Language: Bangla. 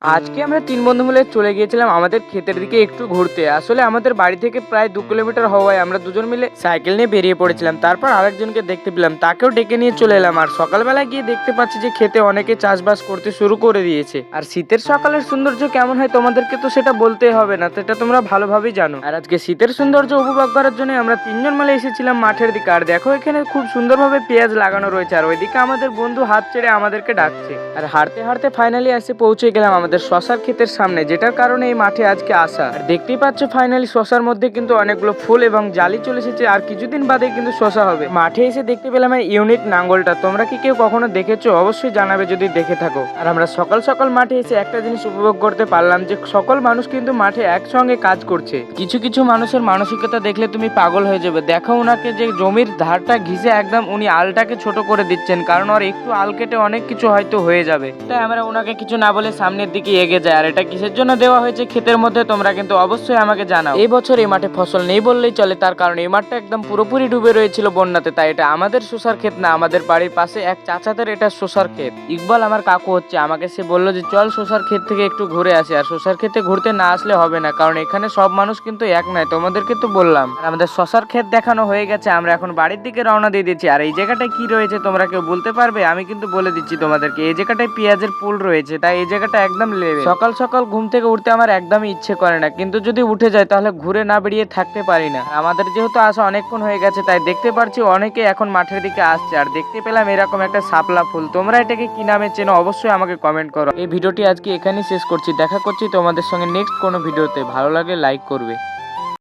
আজকে আমরা ৩ বন্ধু মিলে চলে গিয়েছিলাম আমাদের ক্ষেতের দিকে একটু ঘুরতে। আসলে আমাদের বাড়ি থেকে প্রায় ২ কিলোমিটার হওয়ায় আমরা দুজন মিলে সাইকেল নিয়ে বেরিয়ে পড়েছিলাম। তারপর আরেকজনকে দেখতে পেলাম, তাকেও ডেকে নিয়ে চলে এলাম। আর সকালবেলা গিয়ে দেখতে পাচ্ছি যে ক্ষেতে অনেকে চাষবাস করতে শুরু করে দিয়েছে। আর শীতের সকালের সৌন্দর্য কেমন হয় তোমাদেরকে তো সেটা বলতেই হবে না, সেটা তোমরা ভালোভাবেই জানো। আর আজকে শীতের সৌন্দর্য উপভোগ করার জন্য আমরা ৩ জন মিলে এসেছিলাম মাঠের দিকে। আর দেখো এখানে খুব সুন্দরভাবে পেঁয়াজ লাগানো রয়েছে, আর ওইদিকে আমাদের বন্ধু হাত ছেড়ে আমাদেরকে ডাকছে। আর হাঁটতে হাঁটতে ফাইনালি এসে পৌঁছে গেলাম আমাদের শশার ক্ষেতের সামনে, যেটার কারণে এই মাঠে আজকে আসা। আর দেখতেই পাচ্ছ ফাইনালি শশার মধ্যে কিন্তু অনেকগুলো ফুল এবং জালি চলে এসেছে, আর কিছুদিন বাদে কিন্তু শশা হবে। মাঠে এসে দেখতে পেলাম এই ইউনিক নাঙ্গলটা। তোমরা কি কেউ কখনো দেখেছো? অবশ্যই জানাবে যদি দেখে থাকো। আর আমরা সকাল সকাল মাঠে এসে একটা জিনিস উপভোগ করতে পারলাম, যে সকল মানুষ কিন্তু মাঠে একসঙ্গে কাজ করছে। কিছু কিছু মানুষের মানসিকতা দেখলে তুমি পাগল হয়ে যাবে। দেখো ওনাকে, যে জমির ধারটা ঘিসে একদম উনি আলটাকে ছোট করে দিচ্ছেন, কারণ ওর একটু আল কেটে অনেক কিছু হয়তো হয়ে যাবে। তাই আমরা ওনাকে কিছু না বলে সামনের দিকে এগিয়ে যাই। আর এটা কিসের জন্য দেওয়া হয়েছে ক্ষেতের মধ্যে তোমরা কিন্তু অবশ্যই আমাকে জানাও। এই বছর এই মাঠে ফসল নেই বললেই চলে, তার কারণ এই মাঠটা একদম পুরোপুরি ডুবে রয়েছিল বন্যাতে। তাই এটা আমাদের শসার ক্ষেত না, আমাদের বাড়ির পাশে এক চাচাদের এটা শসার ক্ষেত। ইকবাল আমার কাকু হচ্ছে, আমাকে সে বললো যে চল শসার ক্ষেত থেকে একটু ঘুরে আসি। আর শসার ক্ষেতে ঘুরতে না আসলে হবে না, কারণ এখানে সব মানুষ কিন্তু এক নয়, তোমাদেরকে তো বললাম। আর আমাদের শসার ক্ষেত দেখানো হয়ে গেছে, আমরা এখন বাড়ির দিকে রওনা দিয়ে দিচ্ছি। আর এই জায়গাটায় কি রয়েছে তোমরা কেউ বলতে পারবে? আমি কিন্তু বলে দিচ্ছি তোমাদেরকে, এই জায়গাটায় পেঁয়াজের পুল রয়েছে, তাই এই জায়গাটা একদম লেভেল। সকাল সকাল ঘুম থেকে উঠতে আমার একদমই ইচ্ছে করে না, কিন্তু যদি উঠে যায় তাহলে ঘুরে না বেরিয়ে থাকতে পারি না। আমাদের যেহেতু আসা অনেকক্ষণ হয়ে গেছে, তাই দেখতে পাচ্ছি অনেকে এখন মাঠের দিকে আসছে। আর দেখতে পেলাম এরকম একটা শাপলা ফুল। তোমরা এটাকে কি নামে চেনো অবশ্যই আমাকে কমেন্ট করো। এই ভিডিওটি আজকে এখানেই শেষ করছি, দেখা করছি তোমাদের সঙ্গে নেক্সট কোনো ভিডিওতে। ভালো লাগলে লাইক করবে।